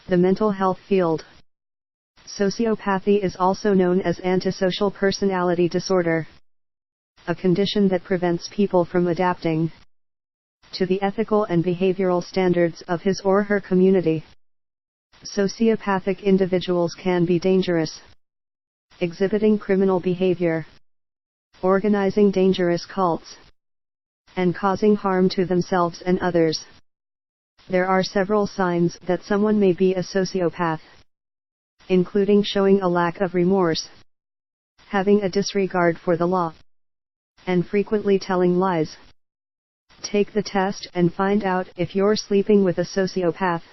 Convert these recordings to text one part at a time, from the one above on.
The mental health field. Sociopathy is also known as antisocial personality disorder, a condition that prevents people from adapting to the ethical and behavioral standards of his or her community. Sociopathic individuals can be dangerous, exhibiting criminal behavior, organizing dangerous cults, and causing harm to themselves and others. There are several signs that someone may be a sociopath, including showing a lack of remorse, having a disregard for the law, and frequently telling lies. Take the test and find out if you're sleeping with a sociopath.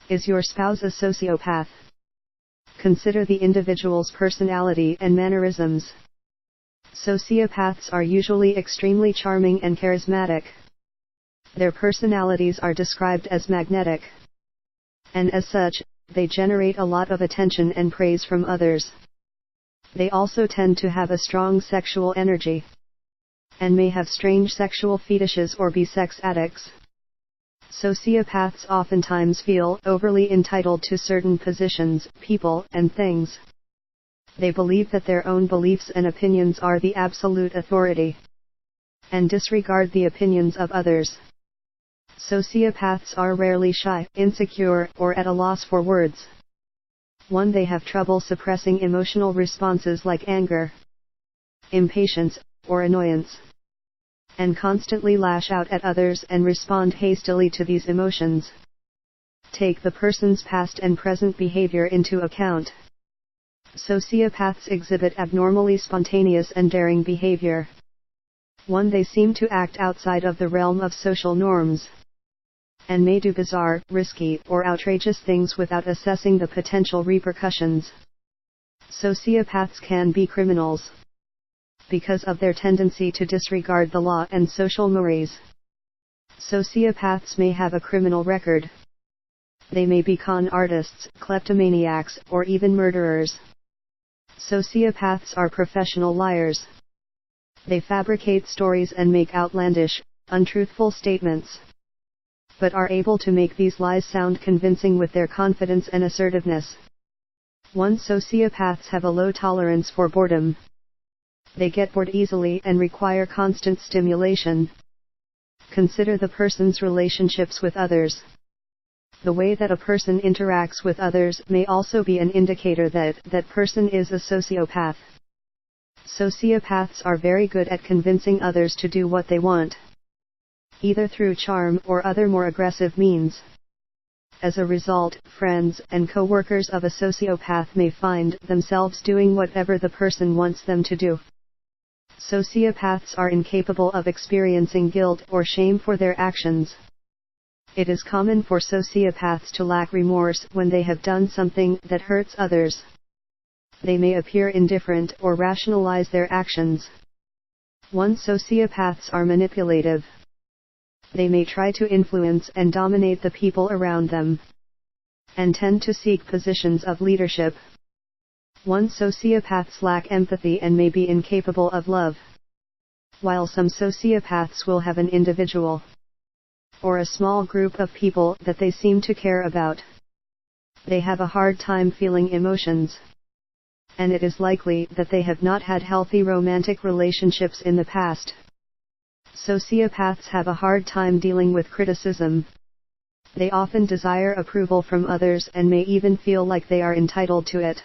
Is your spouse a sociopath? Consider the individual's personality and mannerisms. Sociopaths are usually extremely charming and charismatic. Their personalities are described as magnetic, and as such, they generate a lot of attention and praise from others. They also tend to have a strong sexual energy, and may have strange sexual fetishes or be sex addicts. Sociopaths oftentimes feel overly entitled to certain positions, people, and things. They believe that their own beliefs and opinions are the absolute authority, and disregard the opinions of others. Sociopaths are rarely shy, insecure, or at a loss for words. They have trouble suppressing emotional responses like anger, impatience, or annoyance, and constantly lash out at others and respond hastily to these emotions. Take the person's past and present behavior into account. Sociopaths exhibit abnormally spontaneous and daring behavior. They seem to act outside of the realm of social norms, and may do bizarre, risky, or outrageous things without assessing the potential repercussions. Sociopaths can be criminals because of their tendency to disregard the law and social mores. Sociopaths may have a criminal record. They may be con artists, kleptomaniacs, or even murderers. Sociopaths are professional liars. They fabricate stories and make outlandish, untruthful statements, but are able to make these lies sound convincing with their confidence and assertiveness. Sociopaths have a low tolerance for boredom. They get bored easily and require constant stimulation. Consider the person's relationships with others. The way that a person interacts with others may also be an indicator that that person is a sociopath. Sociopaths are very good at convincing others to do what they want, either through charm or other more aggressive means. As a result, friends and co-workers of a sociopath may find themselves doing whatever the person wants them to do. Sociopaths are incapable of experiencing guilt or shame for their actions. It is common for sociopaths to lack remorse when they have done something that hurts others. They may appear indifferent or rationalize their actions. Sociopaths are manipulative. They may try to influence and dominate the people around them, and tend to seek positions of leadership. Sociopaths lack empathy and may be incapable of love. While some sociopaths will have an individual or a small group of people that they seem to care about, they have a hard time feeling emotions, and it is likely that they have not had healthy romantic relationships in the past. Sociopaths have a hard time dealing with criticism. They often desire approval from others and may even feel like they are entitled to it.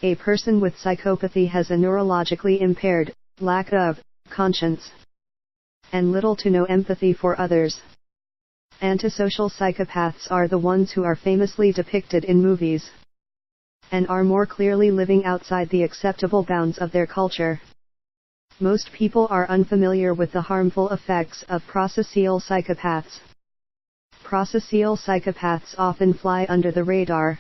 A person with psychopathy has a neurologically impaired lack of conscience and little to no empathy for others. Antisocial psychopaths are the ones who are famously depicted in movies, and are more clearly living outside the acceptable bounds of their culture. Most people are unfamiliar with the harmful effects of prosocial psychopaths. Prosocial psychopaths often fly under the radar,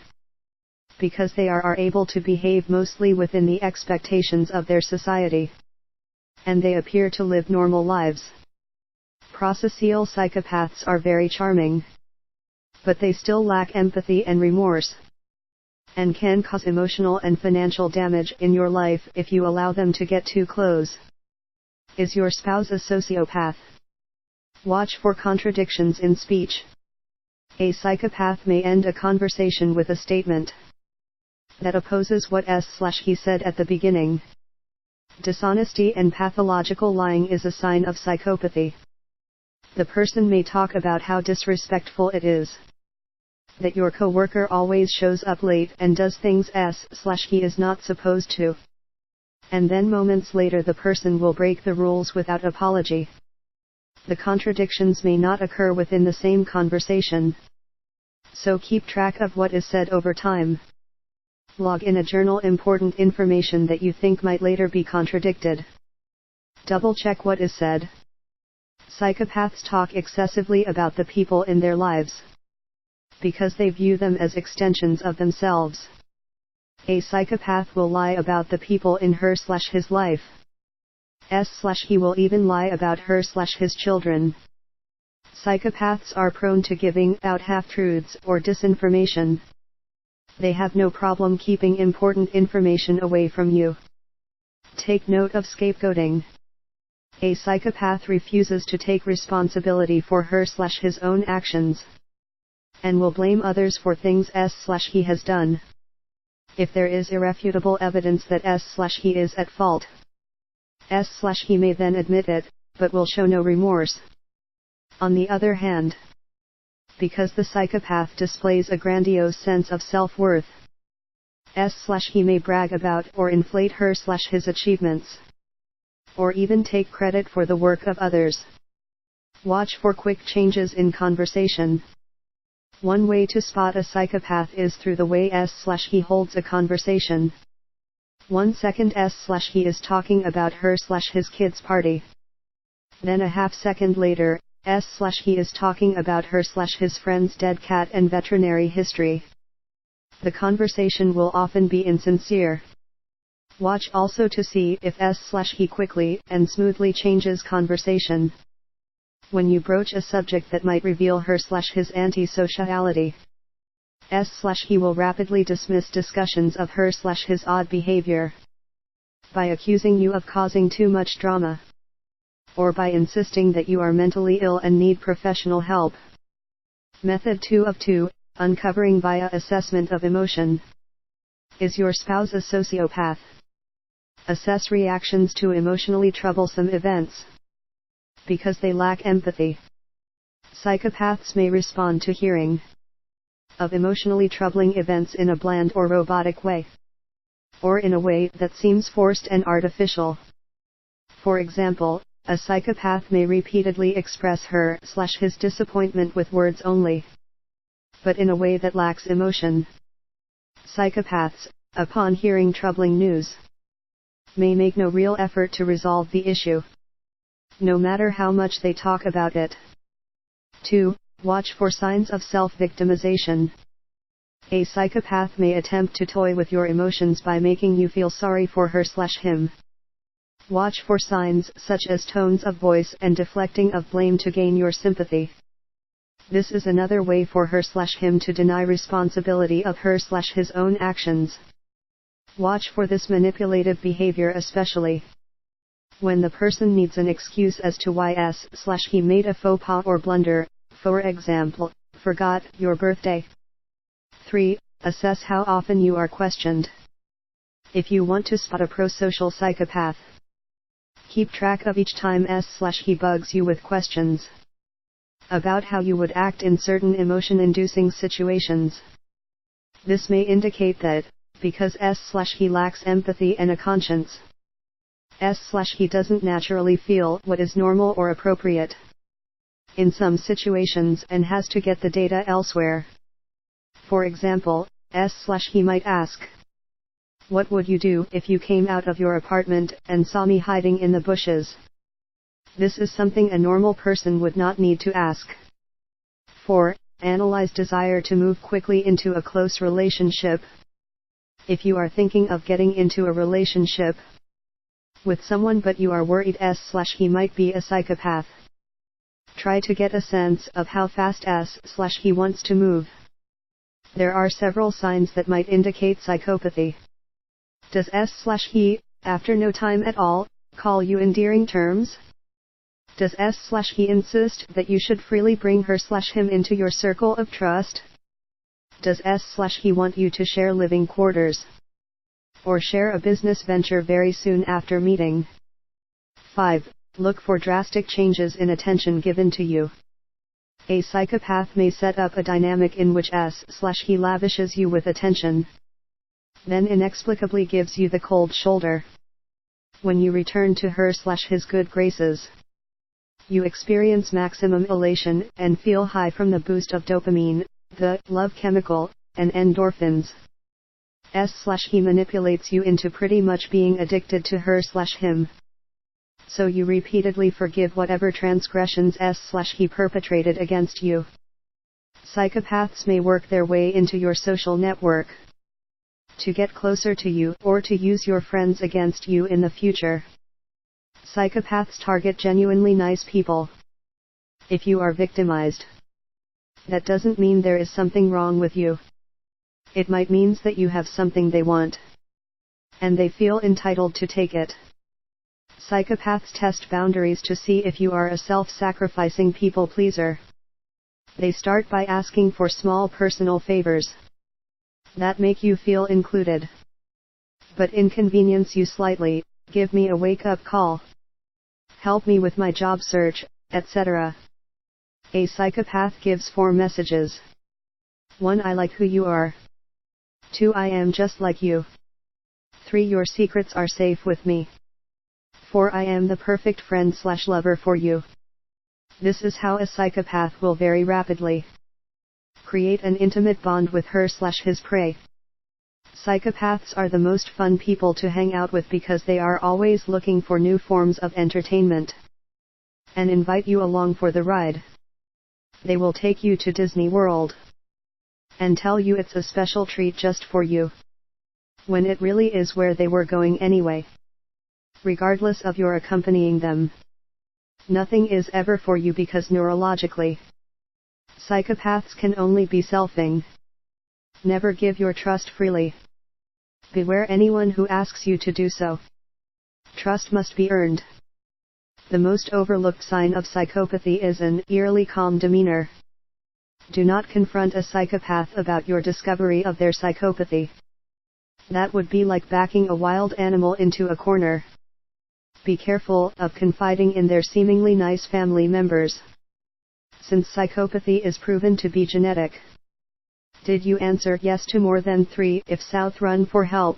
because they are able to behave mostly within the expectations of their society, and they appear to live normal lives. Prosocial psychopaths are very charming, but they still lack empathy and remorse, and can cause emotional and financial damage in your life if you allow them to get too close. Is your spouse a sociopath? Watch for contradictions in speech. A psychopath may end a conversation with a statement that opposes what he said at the beginning. Dishonesty and pathological lying is a sign of psychopathy. The person may talk about how disrespectful it is that your coworker always shows up late and does things he is not supposed to. And then moments later the person will break the rules without apology. The contradictions may not occur within the same conversation. So keep track of what is said over time. Log in a journal important information that you think might later be contradicted. Double check what is said. Psychopaths talk excessively about the people in their lives because they view them as extensions of themselves. A psychopath will lie about the people in her/his life. He will even lie about her/his children. Psychopaths are prone to giving out half-truths or disinformation. They have no problem keeping important information away from you. Take note of scapegoating. A psychopath refuses to take responsibility for her/his own actions and will blame others for things he has done. If there is irrefutable evidence that he is at fault, he may then admit it, but will show no remorse. On the other hand, because the psychopath displays a grandiose sense of self-worth, he may brag about or inflate her/his achievements, or even take credit for the work of others. Watch for quick changes in conversation. One way to spot a psychopath is through the way he holds a conversation. 1 second he is talking about her/his kid's party. Then a half second later, he is talking about her/his friend's dead cat and veterinary history. The conversation will often be insincere. Watch also to see if he quickly and smoothly changes conversation when you broach a subject that might reveal her/his antisociality. He will rapidly dismiss discussions of her/his odd behavior by accusing you of causing too much drama, or by insisting that you are mentally ill and need professional help. Method 2 of 2, uncovering via assessment of emotion. Is your spouse a sociopath? Assess reactions to emotionally troublesome events. Because they lack empathy, psychopaths may respond to hearing of emotionally troubling events in a bland or robotic way, or in a way that seems forced and artificial. For example, a psychopath may repeatedly express her/his disappointment with words only, but in a way that lacks emotion. Psychopaths, upon hearing troubling news, may make no real effort to resolve the issue, no matter how much they talk about it. 2. Watch for signs of self-victimization. A psychopath may attempt to toy with your emotions by making you feel sorry for her/him. Watch for signs such as tones of voice and deflecting of blame to gain your sympathy. This is another way for her/him to deny responsibility of her/his own actions. Watch for this manipulative behavior especially when the person needs an excuse as to why he made a faux pas or blunder, for example, forgot your birthday. 3. Assess how often you are questioned. If you want to spot a prosocial psychopath, keep track of each time he bugs you with questions about how you would act in certain emotion-inducing situations. This may indicate that, because he lacks empathy and a conscience, he doesn't naturally feel what is normal or appropriate in some situations and has to get the data elsewhere. For example, he might ask, "What would you do if you came out of your apartment and saw me hiding in the bushes?" This is something a normal person would not need to ask. 4. Analyze desire to move quickly into a close relationship. If you are thinking of getting into a relationship with someone but you are worried he might be a psychopath, try to get a sense of how fast he wants to move. There are several signs that might indicate psychopathy. Does he, after no time at all, call you endearing terms? Does S/he insist that you should freely bring her/him into your circle of trust? Does S/he want you to share living quarters? Or share a business venture very soon after meeting? 5. Look for drastic changes in attention given to you. A psychopath may set up a dynamic in which S/he lavishes you with attention, then inexplicably gives you the cold shoulder. When you return to her/his good graces, you experience maximum elation and feel high from the boost of dopamine, the love chemical, and endorphins. S/he manipulates you into pretty much being addicted to her/him. So you repeatedly forgive whatever transgressions S/he perpetrated against you. Psychopaths may work their way into your social network to get closer to you or to use your friends against you in the future. Psychopaths target genuinely nice people. If you are victimized, that doesn't mean there is something wrong with you. It might mean that you have something they want, and they feel entitled to take it. Psychopaths test boundaries to see if you are a self-sacrificing people pleaser. They start by asking for small personal favors that make you feel included, but inconvenience you slightly. Give me a wake-up call, help me with my job search, etc. A psychopath gives 4 messages. 1. I like who you are. 2. I am just like you. 3. Your secrets are safe with me. 4. I am the perfect friend/lover for you. This is how a psychopath will very rapidly create an intimate bond with her/his prey. Psychopaths are the most fun people to hang out with because they are always looking for new forms of entertainment and invite you along for the ride. They will take you to Disney World and tell you it's a special treat just for you, when it really is where they were going anyway. Regardless of your accompanying them, nothing is ever for you because neurologically, psychopaths can only be selfing. Never give your trust freely. Beware anyone who asks you to do so. Trust must be earned. The most overlooked sign of psychopathy is an eerily calm demeanor. Do not confront a psychopath about your discovery of their psychopathy. That would be like backing a wild animal into a corner. Be careful of confiding in their seemingly nice family members, since psychopathy is proven to be genetic. Did you answer yes to more than 3? If South, run for help.